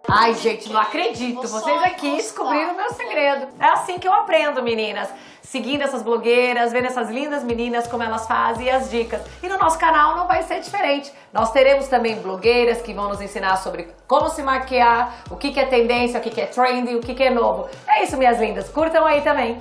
Ai, gente, não acredito. Vocês aqui descobriram o meu segredo. É assim que eu aprendo, meninas. Seguindo essas blogueiras, vendo essas lindas meninas como elas fazem e as dicas. E no nosso canal não vai ser diferente. Nós teremos também blogueiras que vão nos ensinar sobre como se maquiar, o que é tendência, o que é trendy, o que é novo. É isso, minhas lindas. Curtam aí também.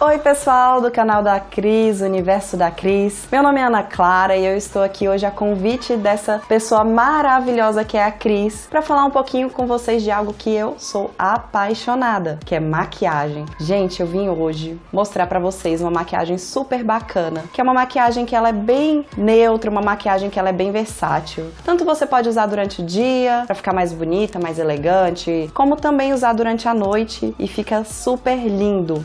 Oi pessoal do canal da Cris, Universo da Cris. Meu nome é Ana Clara e eu estou aqui hoje a convite dessa pessoa maravilhosa que é a Cris para falar um pouquinho com vocês de algo que eu sou apaixonada, que é maquiagem. Gente, eu vim hoje mostrar para vocês uma maquiagem super bacana, que é uma maquiagem que ela é bem neutra, uma maquiagem que ela é bem versátil. Tanto você pode usar durante o dia para ficar mais bonita, mais elegante, como também usar durante a noite e fica super lindo.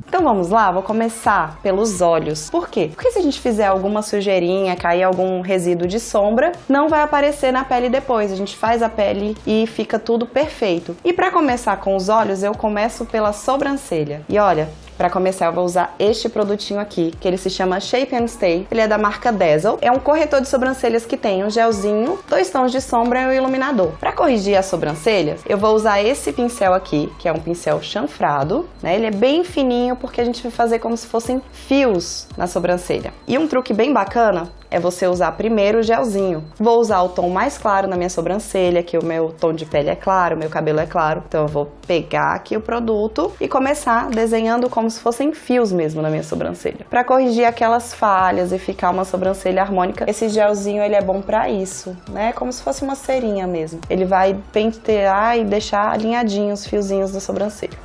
Então vamos lá, vou começar pelos olhos. Por quê? Porque se a gente fizer alguma sujeirinha, cair algum resíduo de sombra, não vai aparecer na pele depois. A gente faz a pele e fica tudo perfeito. E para começar com os olhos, eu começo pela sobrancelha. E olha, para começar eu vou usar este produtinho aqui, que ele se chama Shape and Stay. Ele é da marca Dazzle. É um corretor de sobrancelhas que tem um gelzinho, 2 tons de sombra e um iluminador. Para corrigir as sobrancelhas, eu vou usar esse pincel aqui, que é um pincel chanfrado, né? Ele é bem fininho porque a gente vai fazer como se fossem fios na sobrancelha. E um truque bem bacana é você usar primeiro o gelzinho. Vou usar o tom mais claro na minha sobrancelha, que o meu tom de pele é claro, o meu cabelo é claro. Então eu vou pegar aqui o produto e começar desenhando como se fossem fios mesmo na minha sobrancelha. Para corrigir aquelas falhas e ficar uma sobrancelha harmônica, esse gelzinho ele é bom para isso, né? Como se fosse uma cerinha mesmo. Ele vai pentear e deixar alinhadinhos os fiozinhos da sobrancelha.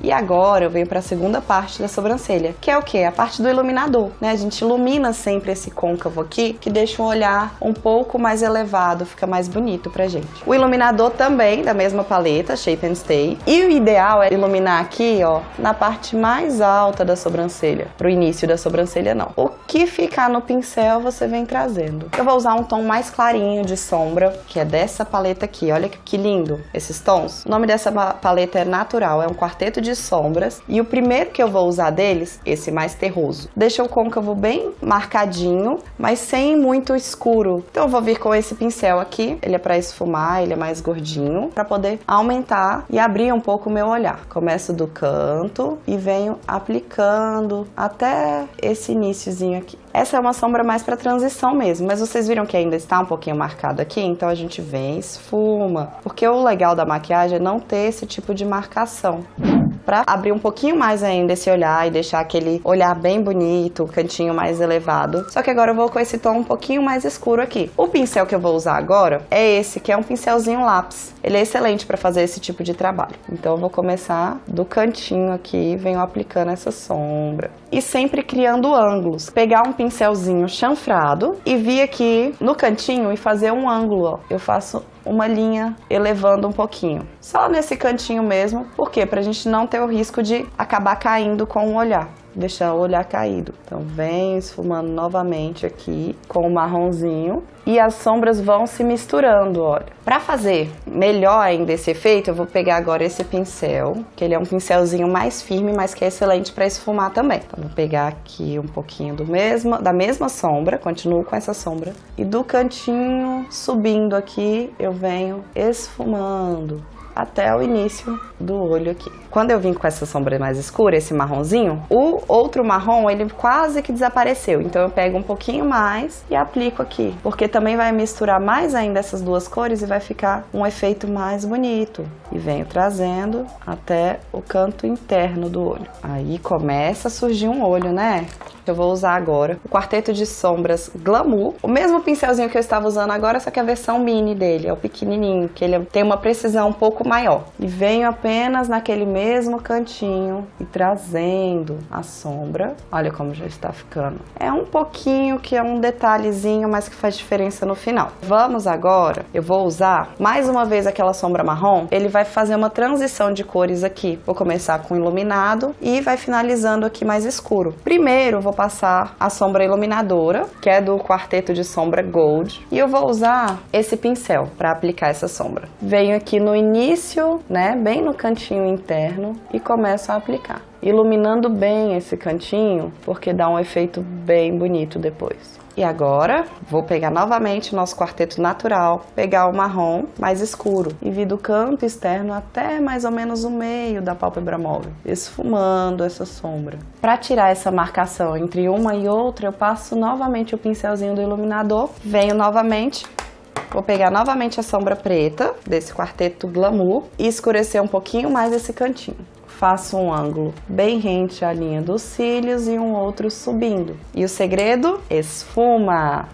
E agora eu venho para a segunda parte da sobrancelha, que é o que? A parte do iluminador, né? A gente ilumina sempre esse côncavo aqui, que deixa um olhar um pouco mais elevado, fica mais bonito pra gente. O iluminador também, da mesma paleta, Shape and Stay. E o ideal é iluminar aqui, ó, na parte mais alta da sobrancelha. Pro início da sobrancelha, não. O que ficar no pincel, você vem trazendo. Eu vou usar um tom mais clarinho de sombra, que é dessa paleta aqui. Olha que lindo esses tons. O nome dessa paleta é Natural, é um quarteto de sombras. E o primeiro que eu vou usar deles, esse mais terroso. Deixa o côncavo bem marcadinho, mas sem muito escuro. Então eu vou vir com esse pincel aqui, ele é para esfumar, ele é mais gordinho, para poder aumentar e abrir um pouco o meu olhar. Começo do canto e venho aplicando até esse iniciozinho aqui. Essa é uma sombra mais para transição mesmo, mas vocês viram que ainda está um pouquinho marcado aqui, então a gente vem, esfuma, porque o legal da maquiagem é não ter esse tipo de marcação. Para abrir um pouquinho mais ainda esse olhar e deixar aquele olhar bem bonito, o cantinho mais elevado. Só que agora eu vou com esse tom um pouquinho mais escuro aqui. O pincel que eu vou usar agora é esse, que é um pincelzinho lápis. Ele é excelente para fazer esse tipo de trabalho. Então eu vou começar do cantinho aqui, venho aplicando essa sombra. E sempre criando ângulos. Pegar um pincelzinho chanfrado e vir aqui no cantinho e fazer um ângulo, ó. Eu faço uma linha elevando um pouquinho. Só nesse cantinho mesmo. Por quê? Pra gente não ter o risco de acabar caindo com o olhar. Deixar o olhar caído. Então venho esfumando novamente aqui com o marronzinho e as sombras vão se misturando, olha. Para fazer melhor ainda esse efeito, eu vou pegar agora esse pincel, que ele é um pincelzinho mais firme, mas que é excelente para esfumar também. Então vou pegar aqui um pouquinho da mesma sombra, continuo com essa sombra, e do cantinho subindo aqui, eu venho esfumando até o início do olho aqui. Quando eu vim com essa sombra mais escura, esse marronzinho, o outro marrom, ele quase que desapareceu. Então eu pego um pouquinho mais e aplico aqui, porque também vai misturar mais ainda essas duas cores e vai ficar um efeito mais bonito. E venho trazendo até o canto interno do olho. Aí começa a surgir um olho, né? Eu vou usar agora o quarteto de sombras Glamour, o mesmo pincelzinho que eu estava usando agora, só que a versão mini dele, é o pequenininho, que ele tem uma precisão um pouco maior. E venho apenas naquele mesmo cantinho e trazendo a sombra. Olha como já está ficando. É um pouquinho, que é um detalhezinho, mas que faz diferença no final. Vamos agora, eu vou usar mais uma vez aquela sombra marrom, ele vai fazer uma transição de cores aqui. Vou começar com iluminado e vai finalizando aqui mais escuro. Primeiro, vou passar a sombra iluminadora, que é do quarteto de sombra Gold, e eu vou usar esse pincel para aplicar essa sombra. Venho aqui no início, né, bem no cantinho interno, e começo a aplicar. iluminando bem esse cantinho, porque dá um efeito bem bonito depois. E agora, vou pegar novamente o nosso quarteto natural, pegar o marrom mais escuro e vir do canto externo até mais ou menos o meio da pálpebra móvel, esfumando essa sombra. Para tirar essa marcação entre uma e outra, eu passo novamente o pincelzinho do iluminador, venho novamente, vou pegar novamente a sombra preta desse quarteto Glamour e escurecer um pouquinho mais esse cantinho. Faço um ângulo bem rente à linha dos cílios e um outro subindo. E o segredo? Esfuma!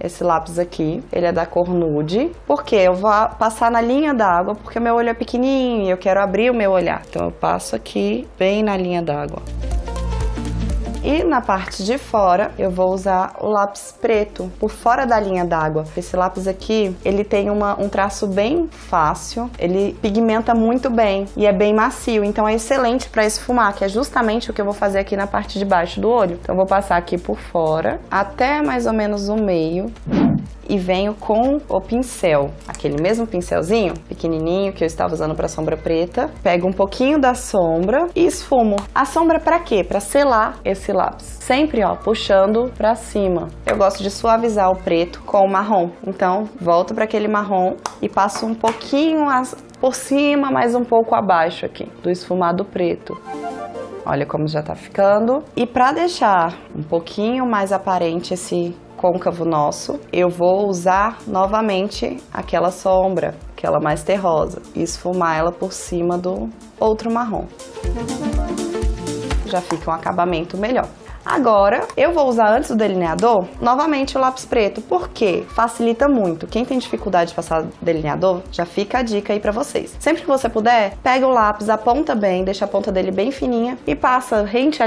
Esse lápis aqui, ele é da cor nude, porque eu vou passar na linha d'água, porque o meu olho é pequenininho e eu quero abrir o meu olhar. Então eu passo aqui bem na linha d'água. E na parte de fora, eu vou usar o lápis preto, por fora da linha d'água. Esse lápis aqui, ele tem um traço bem fácil, ele pigmenta muito bem e é bem macio, então é excelente para esfumar, que é justamente o que eu vou fazer aqui na parte de baixo do olho. Então eu vou passar aqui por fora, até mais ou menos o meio. E venho com o pincel, aquele mesmo pincelzinho pequenininho que eu estava usando para sombra preta. Pego um pouquinho da sombra e esfumo. A sombra para quê? Para selar esse lápis. Sempre, ó, puxando para cima. Eu gosto de suavizar o preto com o marrom. Então, volto para aquele marrom e passo um pouquinho por cima, mas um pouco abaixo aqui do esfumado preto. Olha como já tá ficando. E para deixar um pouquinho mais aparente esse côncavo nosso, eu vou usar novamente aquela sombra, aquela mais terrosa, e esfumar ela por cima do outro marrom. Já fica um acabamento melhor. Agora, eu vou usar antes do delineador, novamente o lápis preto, porque facilita muito. Quem tem dificuldade de passar delineador, já fica a dica aí pra vocês. Sempre que você puder, pega o lápis, aponta bem, deixa a ponta dele bem fininha e passa rente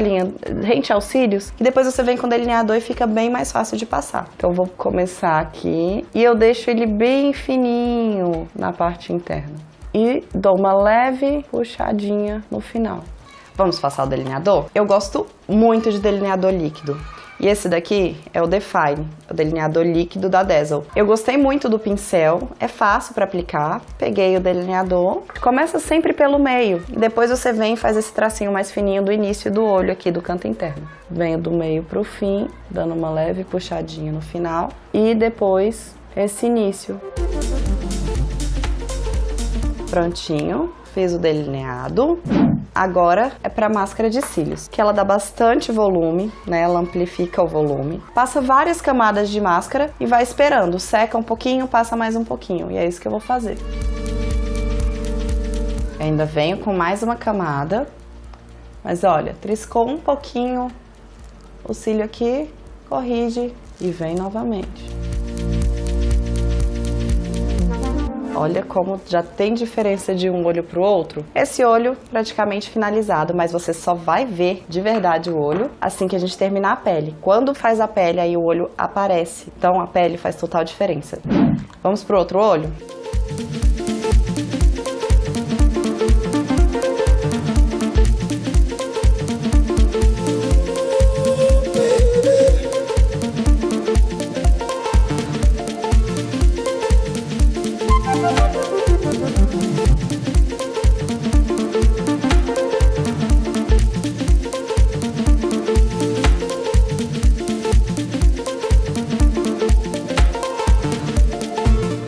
aos cílios, que depois você vem com o delineador e fica bem mais fácil de passar. Então eu vou começar aqui e eu deixo ele bem fininho na parte interna. E dou uma leve puxadinha no final. Vamos passar o delineador? Eu gosto muito de delineador líquido. E esse daqui é o Define, o delineador líquido da Dazzle. Eu gostei muito do pincel, é fácil para aplicar. Peguei o delineador, começa sempre pelo meio. E depois você vem e faz esse tracinho mais fininho do início do olho aqui, do canto interno. Venho do meio pro fim, dando uma leve puxadinha no final. E depois esse início. Prontinho, fiz o delineado. Agora é para máscara de cílios, que ela dá bastante volume, né? Ela amplifica o volume. Passa várias camadas de máscara e vai esperando. Seca um pouquinho, passa mais um pouquinho. E é isso que eu vou fazer. Eu ainda venho com mais uma camada. Mas olha, triscou um pouquinho o cílio aqui, corrige e vem novamente. Olha como já tem diferença de um olho para o outro. Esse olho praticamente finalizado, mas você só vai ver de verdade o olho assim que a gente terminar a pele. Quando faz a pele, aí o olho aparece. Então a pele faz total diferença. Vamos pro outro olho?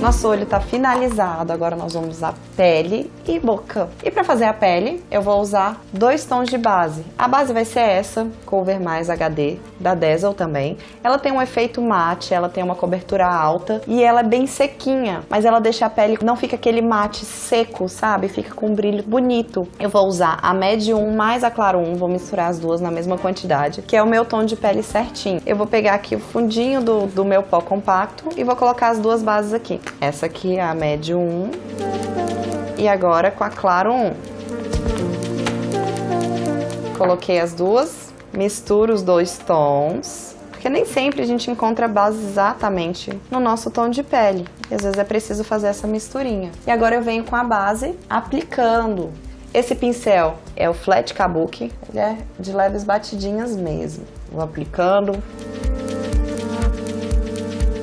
Nosso olho tá finalizado, agora nós vamos usar pele e boca. E para fazer a pele, eu vou usar 2 tons de base. A base vai ser essa, Cover Mais HD, da Dazzle também. Ela tem um efeito mate, ela tem uma cobertura alta e ela é bem sequinha, mas ela deixa a pele, não fica aquele mate seco, sabe? Fica com um brilho bonito. Eu vou usar a Médio 1 mais a Claro 1, vou misturar as duas na mesma quantidade, que é o meu tom de pele certinho. Eu vou pegar aqui o fundinho do meu pó compacto e vou colocar as duas bases aqui. Essa aqui é a Médio 1 e agora com a Claro 1. Coloquei as duas, misturo os 2 tons, porque nem sempre a gente encontra a base exatamente no nosso tom de pele. E às vezes é preciso fazer essa misturinha. E agora eu venho com a base aplicando. Esse pincel é o Flat Kabuki, ele é de leves batidinhas mesmo. Vou aplicando.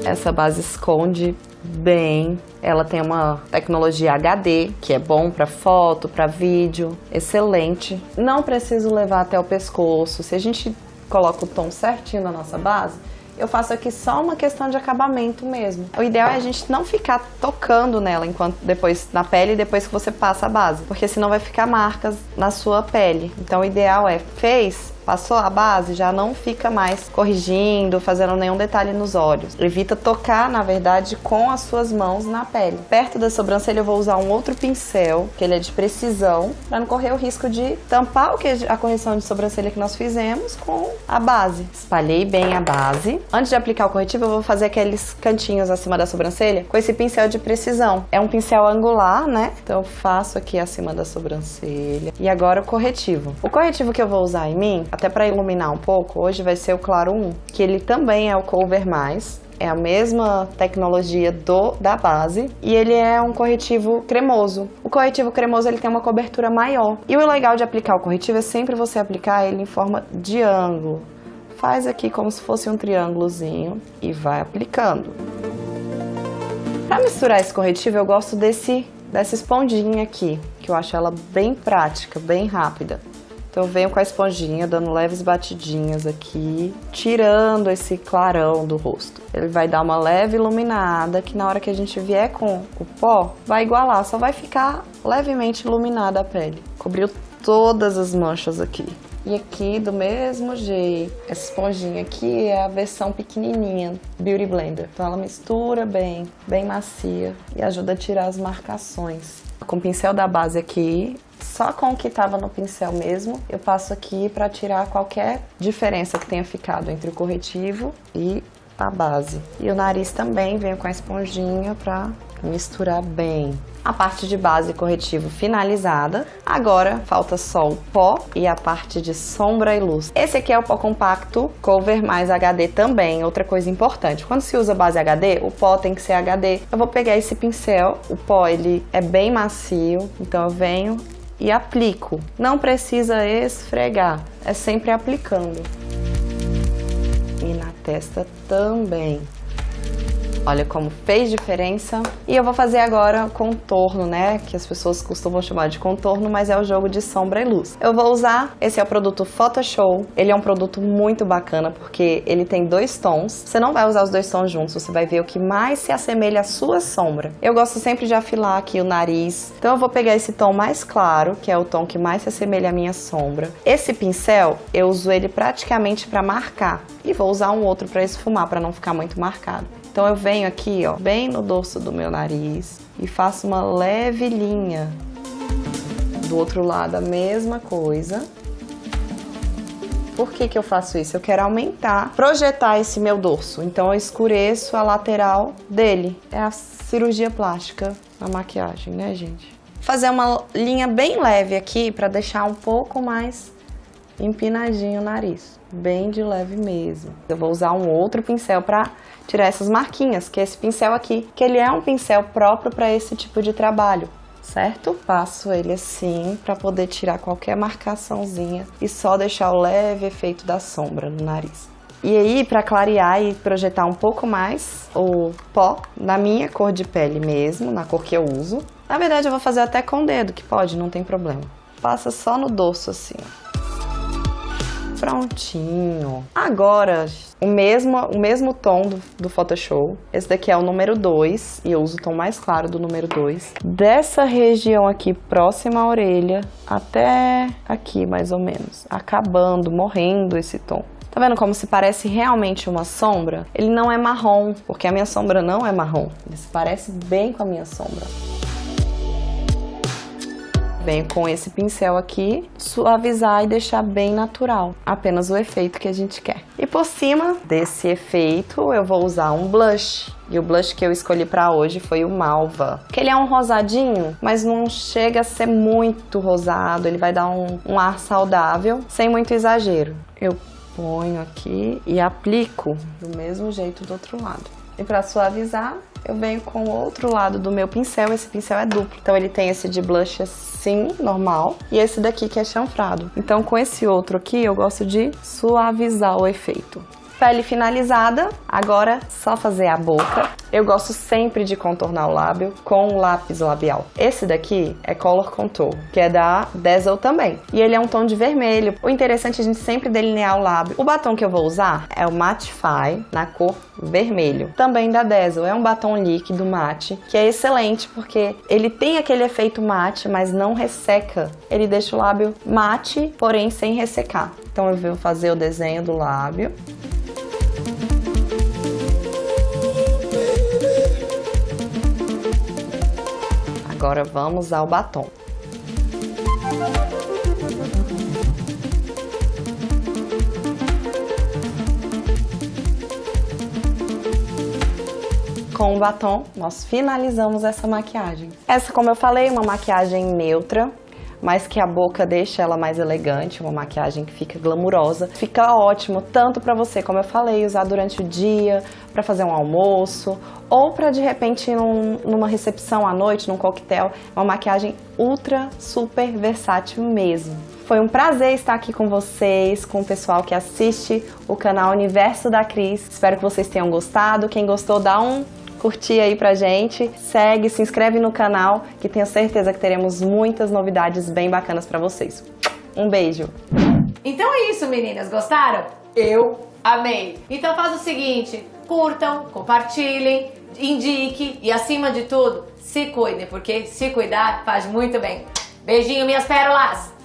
Essa base esconde bem. Ela tem uma tecnologia HD, que é bom para foto, para vídeo, excelente. Não preciso levar até o pescoço. Se a gente coloca o tom certinho na nossa base, eu faço aqui só uma questão de acabamento mesmo. O ideal é a gente não ficar tocando nela enquanto depois na pele, depois que você passa a base, porque senão vai ficar marcas na sua pele. Então o ideal é, passou a base, já não fica mais corrigindo, fazendo nenhum detalhe nos olhos. Evita tocar, na verdade, com as suas mãos na pele. Perto da sobrancelha eu vou usar um outro pincel, que ele é de precisão, para não correr o risco de tampar a correção de sobrancelha que nós fizemos com a base. Espalhei bem a base. Antes de aplicar o corretivo, eu vou fazer aqueles cantinhos acima da sobrancelha com esse pincel de precisão. É um pincel angular, né? Então eu faço aqui acima da sobrancelha. E agora o corretivo. O corretivo que eu vou usar em mim, até para iluminar um pouco, hoje vai ser o Claro 1, que ele também é o Cover Mais. É a mesma tecnologia da base e ele é um corretivo cremoso. O corretivo cremoso ele tem uma cobertura maior. E o legal de aplicar o corretivo é sempre você aplicar ele em forma de ângulo. Faz aqui como se fosse um triângulozinho e vai aplicando. Para misturar esse corretivo eu gosto dessa esponjinha aqui, que eu acho ela bem prática, bem rápida. Então eu venho com a esponjinha, dando leves batidinhas aqui, tirando esse clarão do rosto. Ele vai dar uma leve iluminada, que na hora que a gente vier com o pó, vai igualar, só vai ficar levemente iluminada a pele. Cobriu todas as manchas aqui. E aqui, do mesmo jeito, essa esponjinha aqui é a versão pequenininha, Beauty Blender. Então ela mistura bem macia e ajuda a tirar as marcações. Com o pincel da base aqui, só com o que estava no pincel mesmo, eu passo aqui para tirar qualquer diferença que tenha ficado entre o corretivo e a base. E o nariz também venho com a esponjinha para misturar bem. A parte de base e corretivo finalizada. Agora falta só o pó e a parte de sombra e luz. Esse aqui é o pó compacto Cover Mais HD também. Outra coisa importante, quando se usa base HD, o pó tem que ser HD. Eu vou pegar esse pincel, o pó ele é bem macio, então eu venho e aplico. Não precisa esfregar, é sempre aplicando. E na testa também. Olha como fez diferença. E eu vou fazer agora contorno, né? Que as pessoas costumam chamar de contorno, mas é o jogo de sombra e luz. Eu vou usar, esse é o produto Photoshow. Ele é um produto muito bacana porque ele tem 2 tons. Você não vai usar os 2 tons juntos, você vai ver o que mais se assemelha à sua sombra. Eu gosto sempre de afilar aqui o nariz. Então eu vou pegar esse tom mais claro, que é o tom que mais se assemelha à minha sombra. Esse pincel, eu uso ele praticamente para marcar. E vou usar um outro para esfumar, para não ficar muito marcado. Então eu venho aqui, ó, bem no dorso do meu nariz e faço uma leve linha. Do outro lado a mesma coisa. Por que eu faço isso? Eu quero aumentar, projetar esse meu dorso. Então eu escureço a lateral dele. É a cirurgia plástica na maquiagem, né, gente? Fazer uma linha bem leve aqui para deixar um pouco mais empinadinho o nariz. Bem de leve mesmo. Eu vou usar um outro pincel para tirar essas marquinhas, que é esse pincel aqui, que ele é um pincel próprio para esse tipo de trabalho, certo? Passo ele assim para poder tirar qualquer marcaçãozinha e só deixar o leve efeito da sombra no nariz. E aí, para clarear e projetar um pouco mais o pó na minha cor de pele mesmo, na cor que eu uso. Na verdade, eu vou fazer até com o dedo, que pode, não tem problema. Passa só no dorso assim, ó. Prontinho. Agora, o mesmo tom do Photoshow. Esse daqui é o número 2 e eu uso o tom mais claro do número 2. Dessa região aqui, próxima à orelha, até aqui mais ou menos. Acabando, morrendo esse tom. Tá vendo como se parece realmente uma sombra? Ele não é marrom, porque a minha sombra não é marrom. Ele se parece bem com a minha sombra. Venho com esse pincel aqui, suavizar e deixar bem natural. Apenas o efeito que a gente quer. E por cima desse efeito, eu vou usar um blush. E o blush que eu escolhi pra hoje foi o Malva. Que ele é um rosadinho, mas não chega a ser muito rosado. Ele vai dar um ar saudável, sem muito exagero. Eu ponho aqui e aplico do mesmo jeito do outro lado. E para suavizar, eu venho com o outro lado do meu pincel. Esse pincel é duplo, então ele tem esse de blush assim, normal, e esse daqui que é chanfrado. Então com esse outro aqui, eu gosto de suavizar o efeito. Pele finalizada, agora só fazer a boca. Eu gosto sempre de contornar o lábio com um lápis labial. Esse daqui é Color Contour, que é da Dazzle também. E ele é um tom de vermelho. O interessante é a gente sempre delinear o lábio. O batom que eu vou usar é o Mattify, na cor vermelho. Também da Dazzle. É um batom líquido mate, que é excelente porque ele tem aquele efeito mate, mas não resseca. Ele deixa o lábio mate, porém sem ressecar. Então eu vou fazer o desenho do lábio. Agora vamos ao batom. Com o batom, nós finalizamos essa maquiagem. Essa, como eu falei, é uma maquiagem neutra, mas que a boca deixa ela mais elegante, uma maquiagem que fica glamurosa. Fica ótimo tanto para você, como eu falei, usar durante o dia, para fazer um almoço, ou para de repente numa recepção à noite, num coquetel. Uma maquiagem ultra, super versátil mesmo. Foi um prazer estar aqui com vocês, com o pessoal que assiste o canal Universo da Cris. Espero que vocês tenham gostado. Quem gostou, dá um curtir aí pra gente, segue, se inscreve no canal, que tenho certeza que teremos muitas novidades bem bacanas pra vocês. Um beijo! Então é isso, meninas, gostaram? Eu amei! Então faz o seguinte, curtam, compartilhem, indique e acima de tudo, se cuidem, porque se cuidar faz muito bem. Beijinho, minhas pérolas!